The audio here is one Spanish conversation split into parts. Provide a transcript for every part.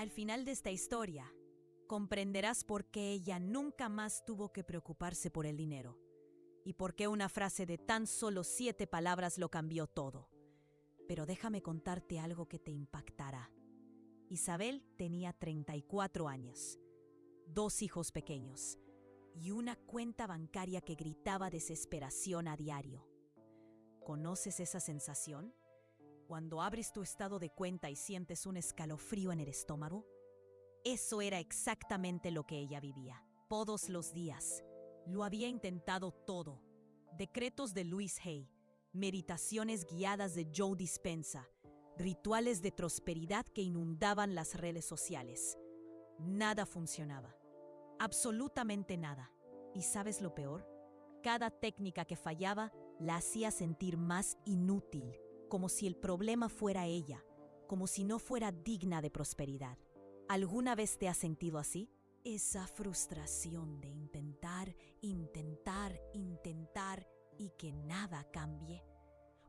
Al final de esta historia, comprenderás por qué ella nunca más tuvo que preocuparse por el dinero y por qué una frase de tan solo 7 palabras lo cambió todo. Pero déjame contarte algo que te impactará. Isabel tenía 34 años, 2 hijos pequeños y una cuenta bancaria que gritaba desesperación a diario. ¿Conoces esa sensación? Cuando abres tu estado de cuenta y sientes un escalofrío en el estómago. Eso era exactamente lo que ella vivía. Todos los días. Lo había intentado todo. Decretos de Louise Hay, meditaciones guiadas de Joe Dispenza, rituales de prosperidad que inundaban las redes sociales. Nada funcionaba. Absolutamente nada. ¿Y sabes lo peor? Cada técnica que fallaba la hacía sentir más inútil, como si el problema fuera ella, como si no fuera digna de prosperidad. ¿Alguna vez te has sentido así? Esa frustración de intentar y que nada cambie.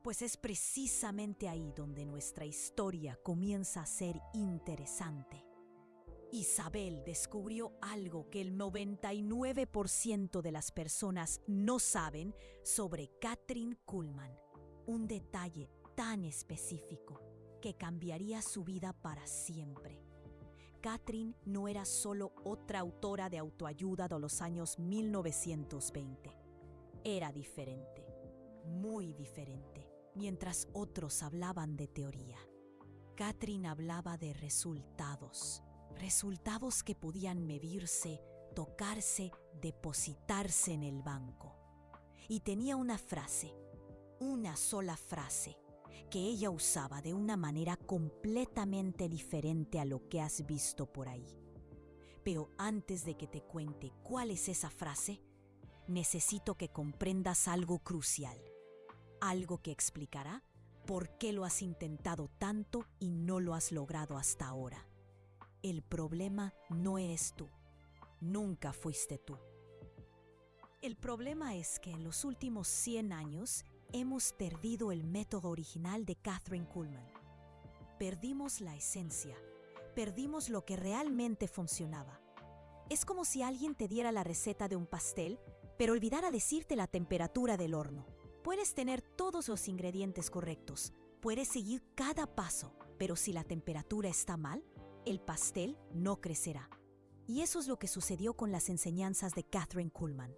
Pues es precisamente ahí donde nuestra historia comienza a ser interesante. Isabel descubrió algo que el 99% de las personas no saben sobre Kathryn Kuhlman. Un detalle tan específico que cambiaría su vida para siempre. Kathryn no era solo otra autora de autoayuda de los años 1920. Era diferente, muy diferente. Mientras otros hablaban de teoría, Kathryn hablaba de resultados. Resultados que podían medirse, tocarse, depositarse en el banco. Y tenía una frase, una sola frase, que ella usaba de una manera completamente diferente a lo que has visto por ahí. Pero antes de que te cuente cuál es esa frase, necesito que comprendas algo crucial, algo que explicará por qué lo has intentado tanto y no lo has logrado hasta ahora. El problema no eres tú, nunca fuiste tú. El problema es que en los últimos 100 años hemos perdido el método original de Kathryn Kuhlman. Perdimos la esencia, perdimos lo que realmente funcionaba. Es como si alguien te diera la receta de un pastel, pero olvidara decirte la temperatura del horno. Puedes tener todos los ingredientes correctos, puedes seguir cada paso, pero si la temperatura está mal, el pastel no crecerá. Y eso es lo que sucedió con las enseñanzas de Kathryn Kuhlman.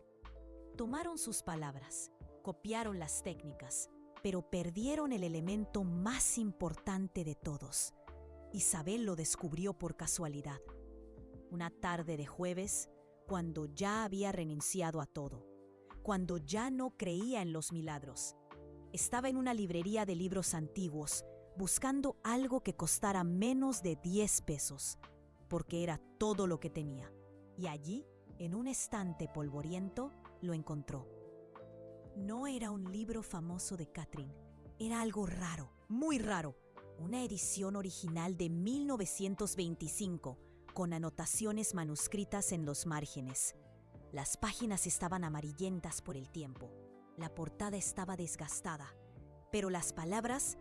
Tomaron sus palabras, copiaron las técnicas, pero perdieron el elemento más importante de todos. Isabel lo descubrió por casualidad. Una tarde de jueves, cuando ya había renunciado a todo, cuando ya no creía en los milagros. Estaba en una librería de libros antiguos, buscando algo que costara menos de 10 pesos, porque era todo lo que tenía. Y allí, en un estante polvoriento, lo encontró. No era un libro famoso de Kathryn, era algo raro, muy raro, una edición original de 1925, con anotaciones manuscritas en los márgenes. Las páginas estaban amarillentas por el tiempo, la portada estaba desgastada, pero las palabras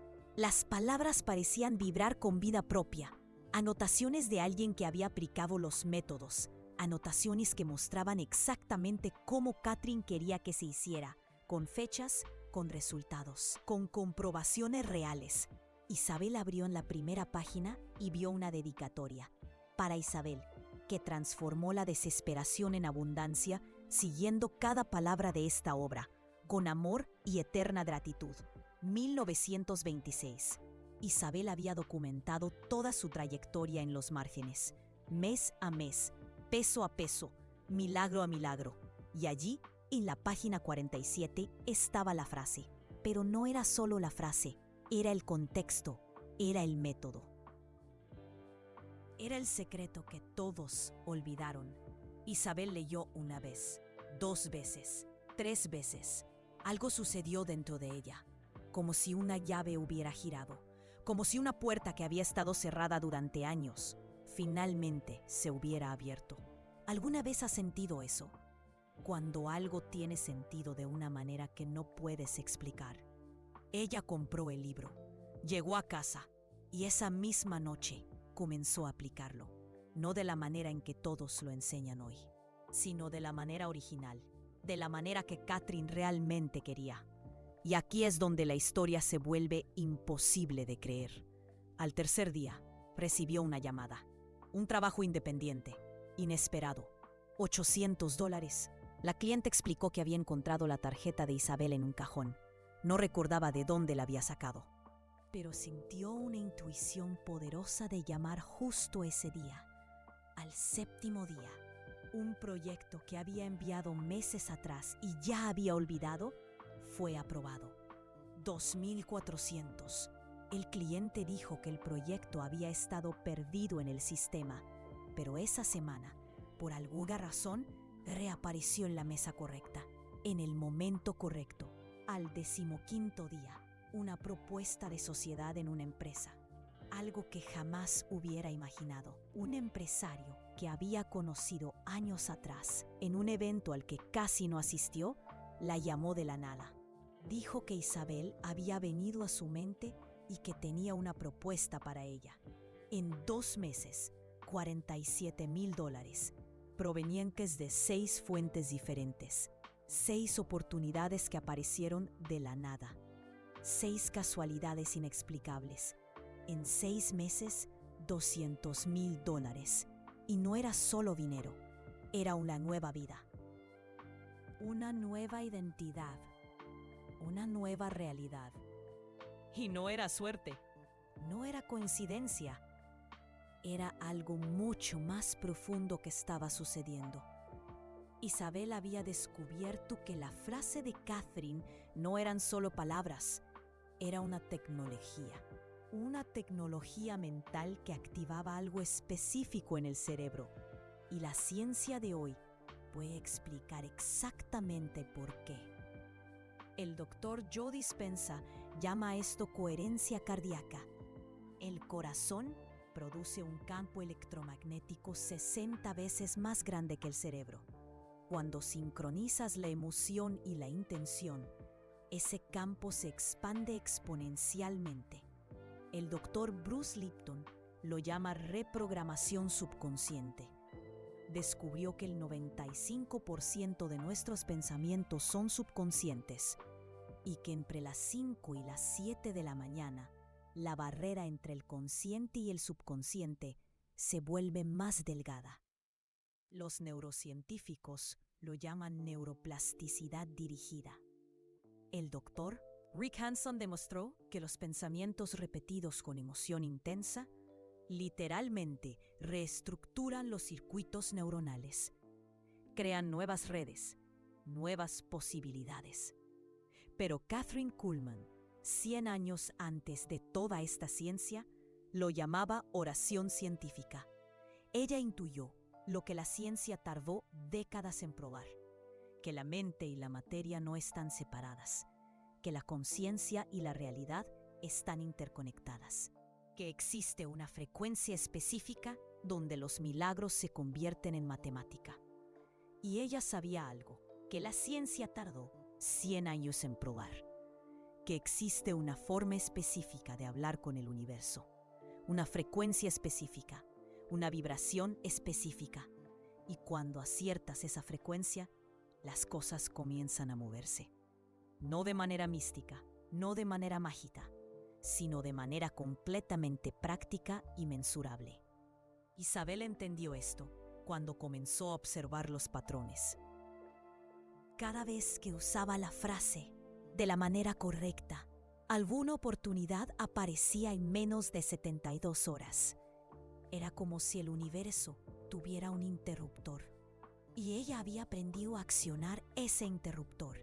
parecían vibrar con vida propia. Anotaciones de alguien que había aplicado los métodos, anotaciones que mostraban exactamente cómo Kathryn quería que se hiciera, con fechas, con resultados, con comprobaciones reales. Isabel abrió en la primera página y vio una dedicatoria. Para Isabel, que transformó la desesperación en abundancia, siguiendo cada palabra de esta obra, con amor y eterna gratitud. 1926. Isabel había documentado toda su trayectoria en los márgenes, mes a mes, peso a peso, milagro a milagro. Y allí, en la página 47, estaba la frase. Pero no era solo la frase, era el contexto, era el método. Era el secreto que todos olvidaron. Isabel leyó una vez, 2 veces, 3 veces. Algo sucedió dentro de ella, como si una llave hubiera girado, como si una puerta que había estado cerrada durante años, finalmente se hubiera abierto. ¿Alguna vez has sentido eso? Cuando algo tiene sentido de una manera que no puedes explicar. Ella compró el libro, llegó a casa y esa misma noche comenzó a aplicarlo, no de la manera en que todos lo enseñan hoy, sino de la manera original, de la manera que Catherine realmente quería. Y aquí es donde la historia se vuelve imposible de creer. Al tercer día, recibió una llamada. Un trabajo independiente, inesperado. $800. La cliente explicó que había encontrado la tarjeta de Isabel en un cajón. No recordaba de dónde la había sacado, pero sintió una intuición poderosa de llamar justo ese día, al séptimo día. Un proyecto que había enviado meses atrás y ya había olvidado, fue aprobado. 2.400. El cliente dijo que el proyecto había estado perdido en el sistema, pero esa semana, por alguna razón, reapareció en la mesa correcta, en el momento correcto, al 15º día. Una propuesta de sociedad en una empresa. Algo que jamás hubiera imaginado. Un empresario que había conocido años atrás, en un evento al que casi no asistió, la llamó de la nada. Dijo que Isabel había venido a su mente y que tenía una propuesta para ella. En 2 meses, $47,000, provenientes de 6 fuentes diferentes. 6 oportunidades que aparecieron de la nada. 6 casualidades inexplicables. En 6 meses, $200,000. Y no era solo dinero, era una nueva vida. Una nueva identidad. Una nueva realidad. Y no era suerte. No era coincidencia. Era algo mucho más profundo que estaba sucediendo. Isabel había descubierto que la frase de Catherine no eran solo palabras, era una tecnología mental que activaba algo específico en el cerebro. Y la ciencia de hoy puede explicar exactamente por qué. El doctor Joe Dispenza llama a esto coherencia cardíaca. El corazón produce un campo electromagnético 60 veces más grande que el cerebro. Cuando sincronizas la emoción y la intención, ese campo se expande exponencialmente. El doctor Bruce Lipton lo llama reprogramación subconsciente. Descubrió que el 95% de nuestros pensamientos son subconscientes y que entre las 5 y las 7 de la mañana, la barrera entre el consciente y el subconsciente se vuelve más delgada. Los neurocientíficos lo llaman neuroplasticidad dirigida. El doctor Rick Hanson demostró que los pensamientos repetidos con emoción intensa literalmente reestructuran los circuitos neuronales, crean nuevas redes, nuevas posibilidades. Pero Kathryn Kuhlman, 100 años antes de toda esta ciencia, lo llamaba oración científica. Ella intuyó lo que la ciencia tardó décadas en probar, que la mente y la materia no están separadas, que la conciencia y la realidad están interconectadas, que existe una frecuencia específica donde los milagros se convierten en matemática. Y ella sabía algo, que la ciencia tardó 100 años en probar, que existe una forma específica de hablar con el universo, una frecuencia específica, una vibración específica, y cuando aciertas esa frecuencia, las cosas comienzan a moverse. No de manera mística, no de manera mágica, sino de manera completamente práctica y mensurable. Isabel entendió esto cuando comenzó a observar los patrones. Cada vez que usaba la frase de la manera correcta, alguna oportunidad aparecía en menos de 72 horas. Era como si el universo tuviera un interruptor, y ella había aprendido a accionar ese interruptor.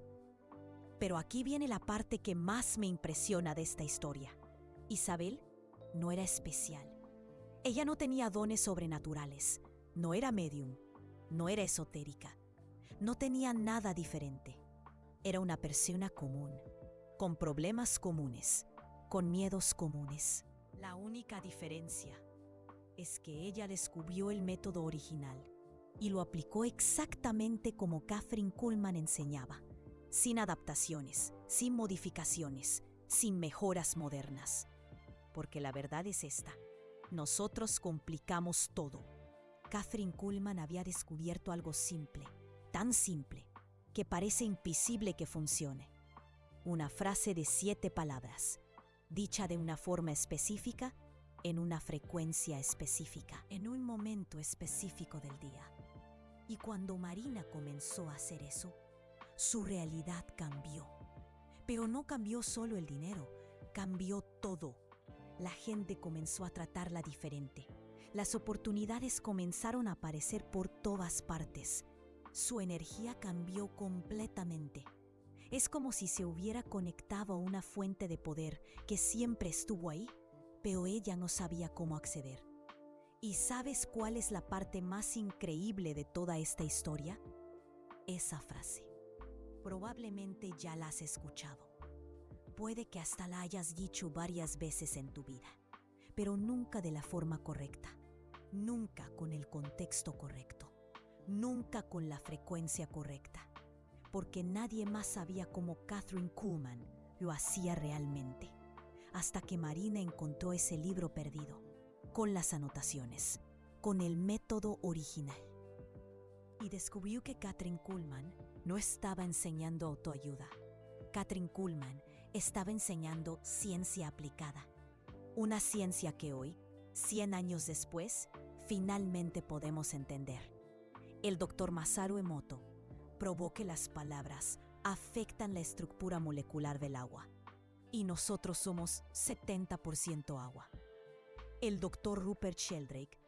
Pero aquí viene la parte que más me impresiona de esta historia. Isabel no era especial. Ella no tenía dones sobrenaturales, no era medium, no era esotérica, no tenía nada diferente. Era una persona común, con problemas comunes, con miedos comunes. La única diferencia es que ella descubrió el método original y lo aplicó exactamente como Kathryn Kuhlman enseñaba, sin adaptaciones, sin modificaciones, sin mejoras modernas. Porque la verdad es esta: Nosotros complicamos todo. Kathryn Kuhlman había descubierto algo simple, tan simple, que parece imposible que funcione. Una frase de 7 palabras, dicha de una forma específica, en una frecuencia específica, en un momento específico del día. Y cuando Marina comenzó a hacer eso, su realidad cambió. Pero no cambió solo el dinero, cambió todo. La gente comenzó a tratarla diferente. Las oportunidades comenzaron a aparecer por todas partes. Su energía cambió completamente. Es como si se hubiera conectado a una fuente de poder que siempre estuvo ahí, pero ella no sabía cómo acceder. ¿Y sabes cuál es la parte más increíble de toda esta historia? Esa frase. Probablemente ya la has escuchado. Puede que hasta la hayas dicho varias veces en tu vida, pero nunca de la forma correcta, nunca con el contexto correcto, nunca con la frecuencia correcta, porque nadie más sabía cómo Kathryn Kuhlman lo hacía realmente, hasta que Marina encontró ese libro perdido, con las anotaciones, con el método original. Y descubrió que Kathryn Kuhlman no estaba enseñando autoayuda. Kathryn Kuhlman estaba enseñando ciencia aplicada. Una ciencia que hoy, 100 años después, finalmente podemos entender. El Dr. Masaru Emoto probó que las palabras afectan la estructura molecular del agua. Y nosotros somos 70% agua. El Dr. Rupert Sheldrake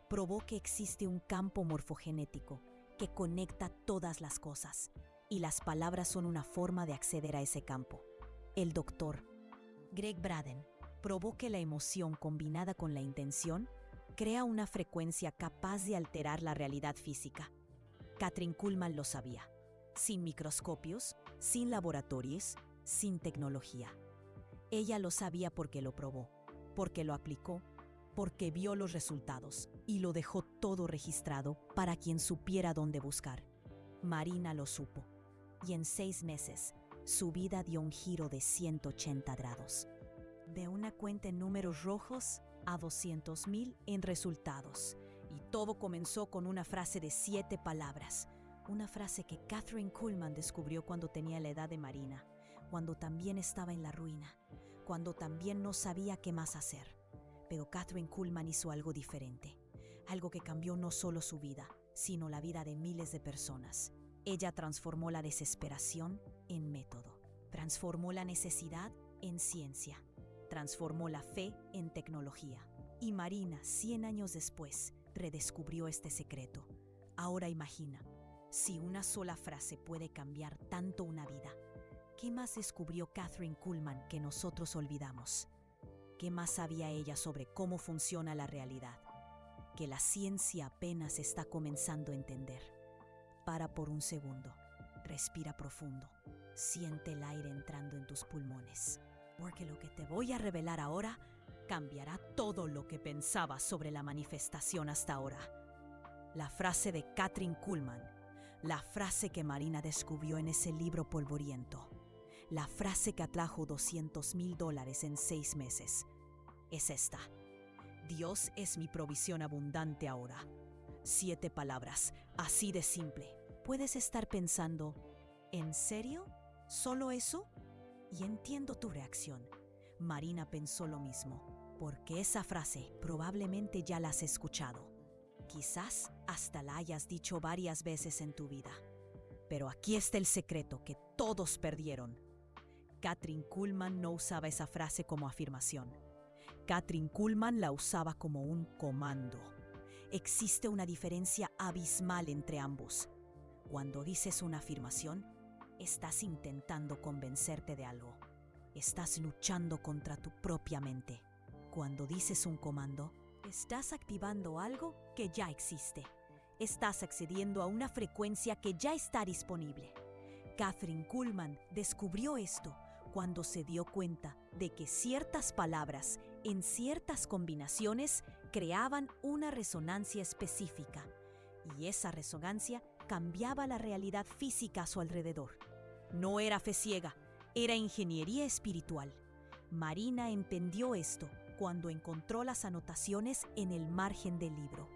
probó que existe un campo morfogenético que conecta todas las cosas, y las palabras son una forma de acceder a ese campo. El Dr. Greg Braden probó que la emoción combinada con la intención crea una frecuencia capaz de alterar la realidad física. Kathryn Kuhlman lo sabía, sin microscopios, sin laboratorios, sin tecnología. Ella lo sabía porque lo probó, porque lo aplicó, porque vio los resultados y lo dejó todo registrado para quien supiera dónde buscar. Marina lo supo, y en 6 meses su vida dio un giro de 180 grados. De una cuenta en números rojos a 200,000 en resultados. Y todo comenzó con una frase de 7 palabras. Una frase que Kathryn Kuhlman descubrió cuando tenía la edad de Marina, cuando también estaba en la ruina, cuando también no sabía qué más hacer. Pero Kathryn Kuhlman hizo algo diferente, algo que cambió no solo su vida, sino la vida de miles de personas. Ella transformó la desesperación en método, transformó la necesidad en ciencia, transformó la fe en tecnología. Y Marina, 100 años después, redescubrió este secreto. Ahora imagina, si una sola frase puede cambiar tanto una vida, ¿qué más descubrió Kathryn Kuhlman que nosotros olvidamos? ¿Qué más sabía ella sobre cómo funciona la realidad? Que la ciencia apenas está comenzando a entender. Para por un segundo, respira profundo, siente el aire entrando en tus pulmones, porque lo que te voy a revelar ahora cambiará todo lo que pensabas sobre la manifestación hasta ahora. La frase de Kathryn Kuhlman, la frase que Marina descubrió en ese libro polvoriento, la frase que atrajo $200,000 en 6 meses, es esta: Dios es mi provisión abundante ahora. 7 palabras, así de simple. Puedes estar pensando, ¿en serio? ¿Solo eso? Y entiendo tu reacción. Marina pensó lo mismo, porque esa frase probablemente ya la has escuchado. Quizás hasta la hayas dicho varias veces en tu vida. Pero aquí está el secreto que todos perdieron. Kathryn Kuhlman no usaba esa frase como afirmación. Kathryn Kuhlman la usaba como un comando. Existe una diferencia abismal entre ambos. Cuando dices una afirmación, estás intentando convencerte de algo. Estás luchando contra tu propia mente. Cuando dices un comando, estás activando algo que ya existe. Estás accediendo a una frecuencia que ya está disponible. Kathryn Kuhlman descubrió esto cuando se dio cuenta de que ciertas palabras en ciertas combinaciones creaban una resonancia específica, y esa resonancia cambiaba la realidad física a su alrededor. No era fe ciega, era ingeniería espiritual. Marina entendió esto cuando encontró las anotaciones en el margen del libro.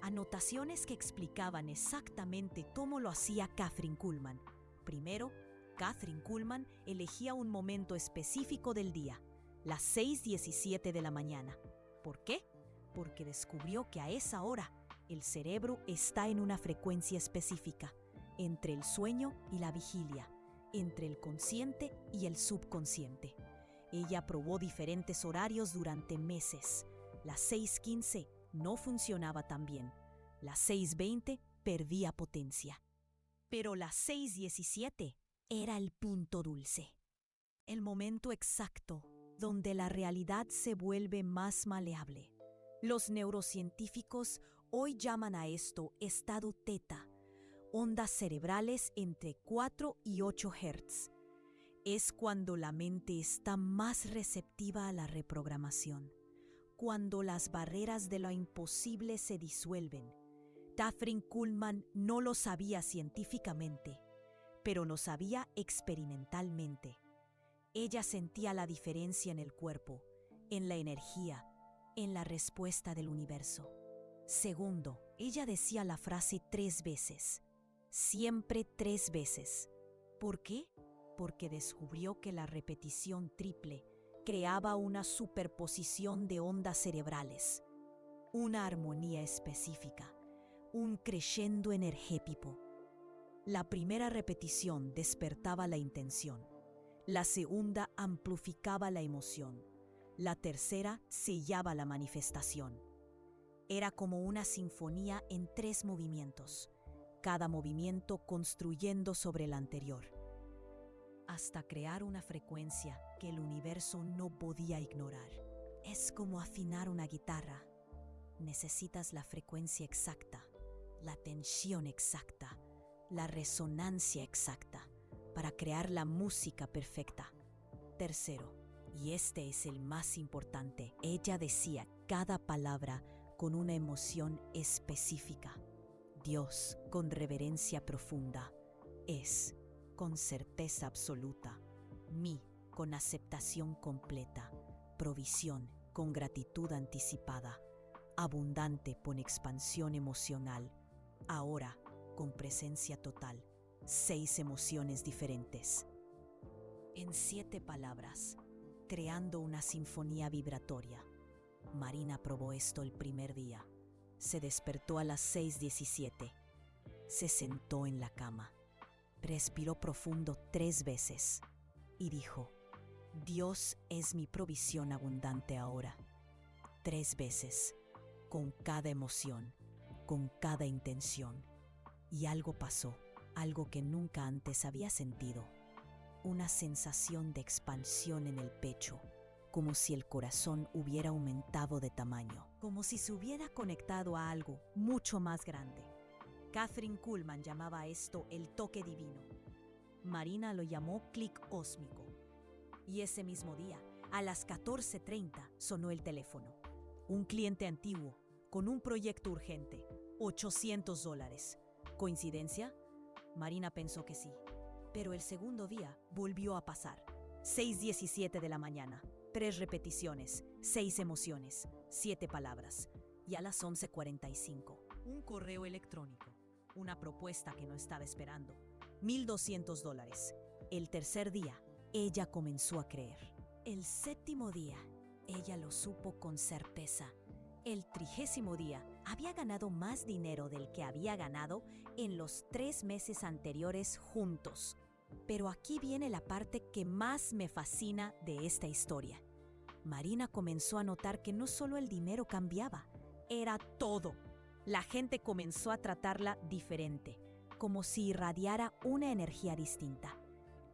Anotaciones que explicaban exactamente cómo lo hacía Kathryn Kuhlman. Primero, Kathryn Kuhlman elegía un momento específico del día, las 6:17 de la mañana. ¿Por qué? Porque descubrió que a esa hora el cerebro está en una frecuencia específica, entre el sueño y la vigilia, entre el consciente y el subconsciente. Ella probó diferentes horarios durante meses. Las 6:15 no funcionaba tan bien. Las 6:20 perdía potencia. Pero las 6:17 era el punto dulce. El momento exacto donde la realidad se vuelve más maleable. Los neurocientíficos hoy llaman a esto estado teta, ondas cerebrales entre 4 y 8 Hz. Es cuando la mente está más receptiva a la reprogramación, cuando las barreras de lo imposible se disuelven. Kathryn Kuhlman no lo sabía científicamente, pero lo sabía experimentalmente. Ella sentía la diferencia en el cuerpo, en la energía, en la respuesta del universo. Segundo, ella decía la frase 3 veces, siempre 3 veces. ¿Por qué? Porque descubrió que la repetición triple creaba una superposición de ondas cerebrales, una armonía específica, un crescendo energético. La primera repetición despertaba la intención, la segunda amplificaba la emoción, la tercera sellaba la manifestación. Era como una sinfonía en 3 movimientos, cada movimiento construyendo sobre el anterior, hasta crear una frecuencia que el universo no podía ignorar. Es como afinar una guitarra. Necesitas la frecuencia exacta, la tensión exacta, la resonancia exacta para crear la música perfecta. Tercero, y este es el más importante, ella decía cada palabra con una emoción específica. Dios, con reverencia profunda, es, con certeza absoluta. Mí, con aceptación completa. Provisión, con gratitud anticipada. Abundante, con expansión emocional. Ahora, con presencia total. 6 emociones diferentes. En 7 palabras, creando una sinfonía vibratoria. Marina probó esto el primer día. Se despertó a las 6:17. Se sentó en la cama. Respiró profundo 3 veces y dijo, Dios es mi provisión abundante ahora. 3 veces, con cada emoción, con cada intención. Y algo pasó, algo que nunca antes había sentido. Una sensación de expansión en el pecho, como si el corazón hubiera aumentado de tamaño, como si se hubiera conectado a algo mucho más grande. Kathryn Kuhlman llamaba a esto el toque divino. Marina lo llamó clic cósmico. Y ese mismo día, a las 14:30, sonó el teléfono. Un cliente antiguo, con un proyecto urgente, $800. ¿Coincidencia? Marina pensó que sí. Pero el segundo día volvió a pasar. 6:17 de la mañana, 3 repeticiones, 6 emociones, 7 palabras. Y a las 11:45, un correo electrónico, una propuesta que no estaba esperando. $1,200. El tercer día, ella comenzó a creer. El séptimo día, ella lo supo con certeza. El 30º día, había ganado más dinero del que había ganado en los 3 meses anteriores juntos. Pero aquí viene la parte que más me fascina de esta historia. Marina comenzó a notar que no solo el dinero cambiaba, era todo. La gente comenzó a tratarla diferente, como si irradiara una energía distinta.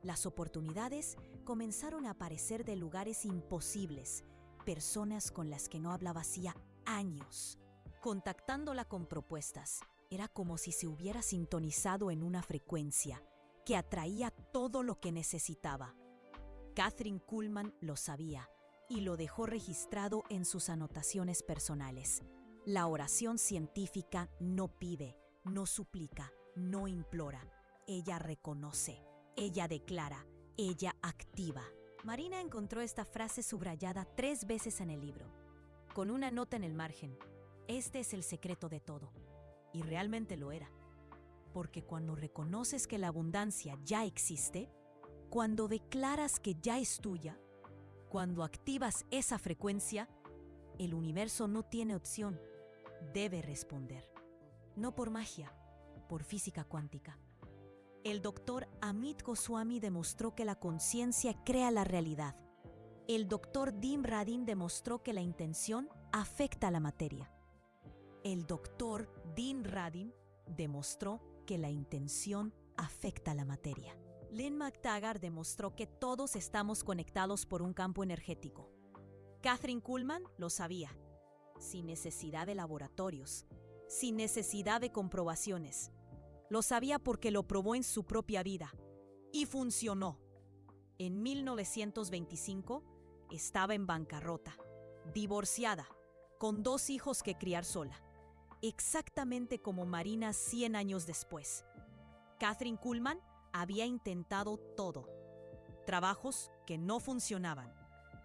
Las oportunidades comenzaron a aparecer de lugares imposibles, personas con las que no hablaba hacía años. Contactándola con propuestas, era como si se hubiera sintonizado en una frecuencia que atraía todo lo que necesitaba. Kathryn Kuhlman lo sabía y lo dejó registrado en sus anotaciones personales. La oración científica no pide, no suplica, no implora. Ella reconoce, ella declara, ella activa. Marina encontró esta frase subrayada 3 veces en el libro, con una nota en el margen. Este es el secreto de todo. Y realmente lo era. Porque cuando reconoces que la abundancia ya existe, cuando declaras que ya es tuya, cuando activas esa frecuencia, el universo no tiene opción, debe responder. No por magia, por física cuántica. El doctor Amit Goswami demostró que la conciencia crea la realidad. El doctor Dim Radin demostró que la intención afecta a la materia. El doctor Dim Radin demostró que la intención afecta a la materia. Lynn McTaggart demostró que todos estamos conectados por un campo energético. Kathryn Kuhlman lo sabía, sin necesidad de laboratorios, sin necesidad de comprobaciones. Lo sabía porque lo probó en su propia vida. Y funcionó. En 1925 estaba en bancarrota, divorciada, con 2 hijos que criar sola. Exactamente como Marina 100 años después. Kathryn Kuhlman había intentado todo. Trabajos que no funcionaban,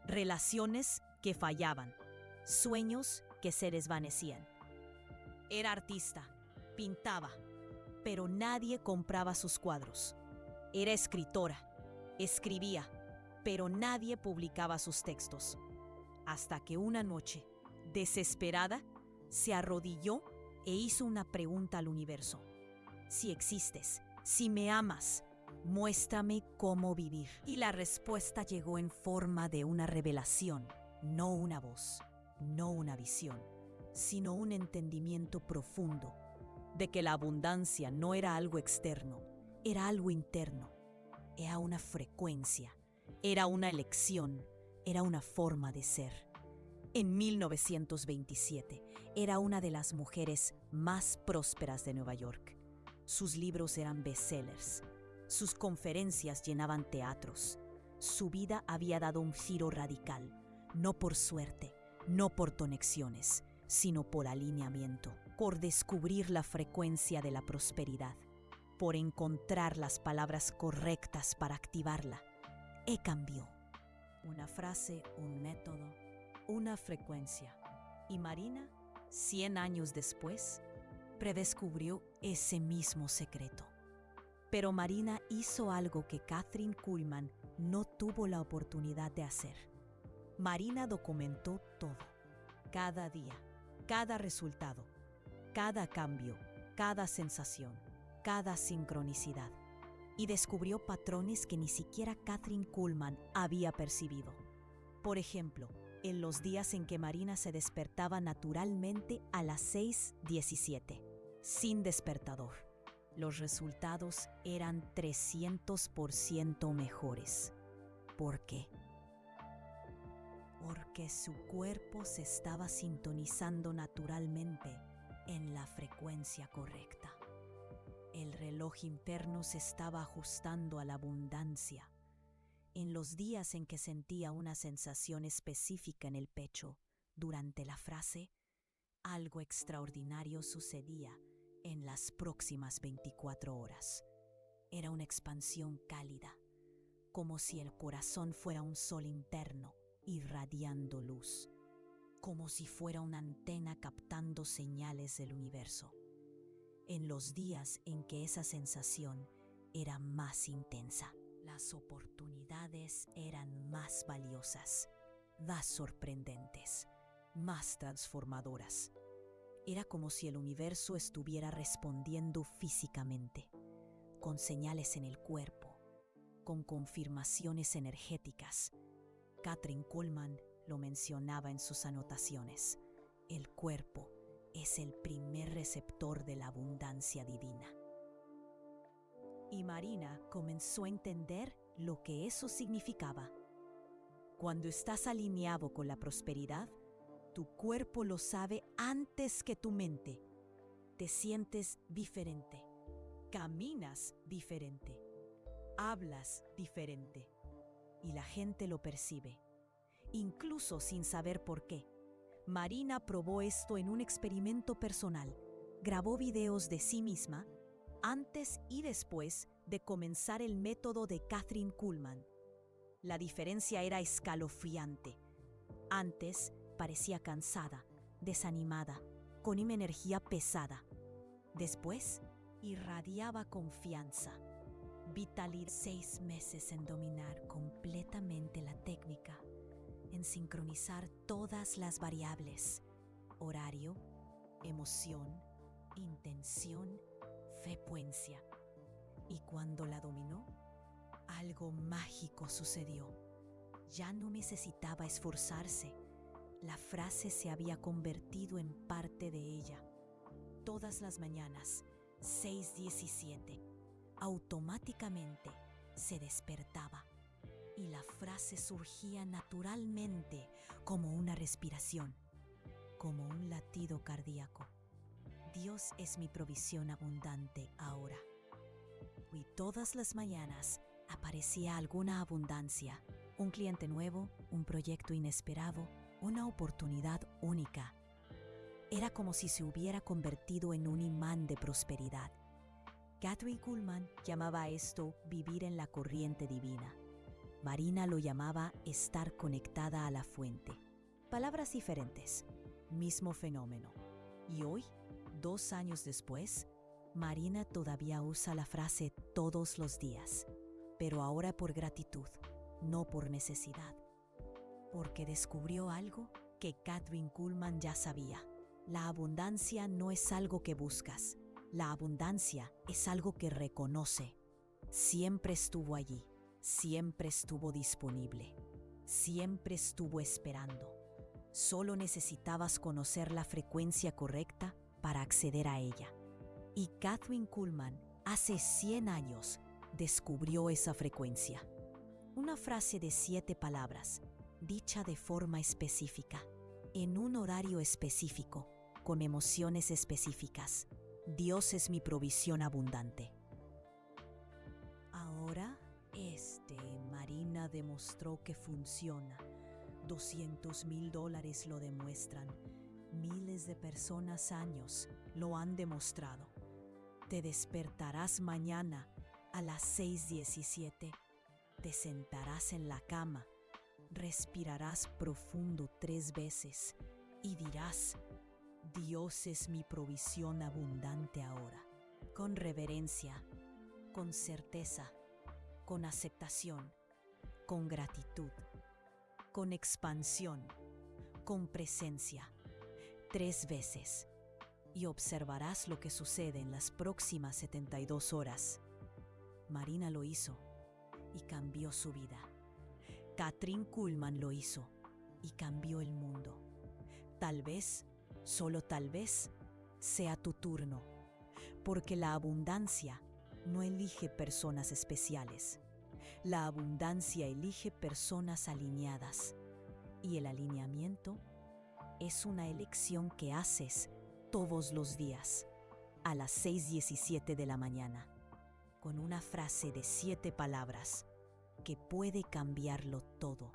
relaciones que fallaban, sueños que se desvanecían. Era artista, pintaba, pero nadie compraba sus cuadros. Era escritora, escribía, pero nadie publicaba sus textos. Hasta que una noche, desesperada, se arrodilló e hizo una pregunta al universo. Si existes, si me amas, muéstrame cómo vivir. Y la respuesta llegó en forma de una revelación, no una voz, no una visión, sino un entendimiento profundo de que la abundancia no era algo externo, era algo interno, era una frecuencia, era una elección, era una forma de ser. En 1927, era una de las mujeres más prósperas de Nueva York. Sus libros eran bestsellers. Sus conferencias llenaban teatros. Su vida había dado un giro radical, no por suerte, no por conexiones, sino por alineamiento, por descubrir la frecuencia de la prosperidad, por encontrar las palabras correctas para activarla. Cambió. Una frase, un método, una frecuencia. Y Marina, 100 años después, predescubrió ese mismo secreto. Pero Marina hizo algo que Kathryn Kuhlman no tuvo la oportunidad de hacer. Marina documentó todo, cada día, cada resultado, cada cambio, cada sensación, cada sincronicidad. Y descubrió patrones que ni siquiera Kathryn Kuhlman había percibido. Por ejemplo, en los días en que Marina se despertaba naturalmente a las 6:17, sin despertador, los resultados eran 300% mejores. ¿Por qué? Porque su cuerpo se estaba sintonizando naturalmente en la frecuencia correcta. El reloj interno se estaba ajustando a la abundancia. En los días en que sentía una sensación específica en el pecho durante la frase, algo extraordinario sucedía en las próximas 24 horas. Era una expansión cálida, como si el corazón fuera un sol interno irradiando luz, como si fuera una antena captando señales del universo. En los días en que esa sensación era más intensa, las oportunidades eran más valiosas, más sorprendentes, más transformadoras. Era como si el universo estuviera respondiendo físicamente, con señales en el cuerpo, con confirmaciones energéticas. Kathryn Kuhlman lo mencionaba en sus anotaciones. El cuerpo es el primer receptor de la abundancia divina. Y Marina comenzó a entender lo que eso significaba. Cuando estás alineado con la prosperidad, tu cuerpo lo sabe antes que tu mente. Te sientes diferente, caminas diferente, hablas diferente y la gente lo percibe, incluso sin saber por qué. Marina probó esto en un experimento personal. Grabó videos de sí misma antes y después de comenzar el método de Kathryn Kuhlman. La diferencia era escalofriante. Antes parecía cansada, desanimada, con una energía pesada. Después irradiaba confianza, vitalidad. 6 meses en dominar completamente la técnica, en sincronizar todas las variables: horario, emoción, intención, frecuencia. Y cuando la dominó, algo mágico sucedió. Ya no necesitaba esforzarse. La frase se había convertido en parte de ella. Todas las mañanas, 6:17, automáticamente se despertaba y la frase surgía naturalmente, como una respiración, como un latido cardíaco. Dios es mi provisión abundante ahora. Y todas las mañanas aparecía alguna abundancia, un cliente nuevo, un proyecto inesperado, una oportunidad única. Era como si se hubiera convertido en un imán de prosperidad. Kathryn Kuhlman llamaba a esto vivir en la corriente divina. Marina lo llamaba estar conectada a la fuente. Palabras diferentes, mismo fenómeno. Y hoy, 2 años después, Marina todavía usa la frase todos los días, pero ahora por gratitud, no por necesidad. Porque descubrió algo que Kathryn Kuhlman ya sabía. La abundancia no es algo que buscas. La abundancia es algo que reconoce. Siempre estuvo allí, siempre estuvo disponible, siempre estuvo esperando. Solo necesitabas conocer la frecuencia correcta para acceder a ella. Y Kathryn Kuhlman, hace 100 años, descubrió esa frecuencia. Una frase de 7 palabras, dicha de forma específica, en un horario específico, con emociones específicas. Dios es mi provisión abundante. Ahora, Marina demostró que funciona. $200,000 lo demuestran. Miles de personas años lo han demostrado. Te despertarás mañana a las 6:17. Te sentarás en la cama, respirarás profundo 3 veces y dirás: Dios es mi provisión abundante ahora. Con reverencia, con certeza, con aceptación, con gratitud, con expansión, con presencia. 3 veces. Y observarás lo que sucede en las próximas 72 horas. Marina lo hizo y cambió su vida. Kathryn Kuhlman lo hizo y cambió el mundo. Tal vez, solo tal vez, sea tu turno, porque la abundancia no elige personas especiales. La abundancia elige personas alineadas, y el alineamiento es una elección que haces todos los días, a las 6:17 de la mañana, con una frase de 7 palabras que puede cambiarlo todo.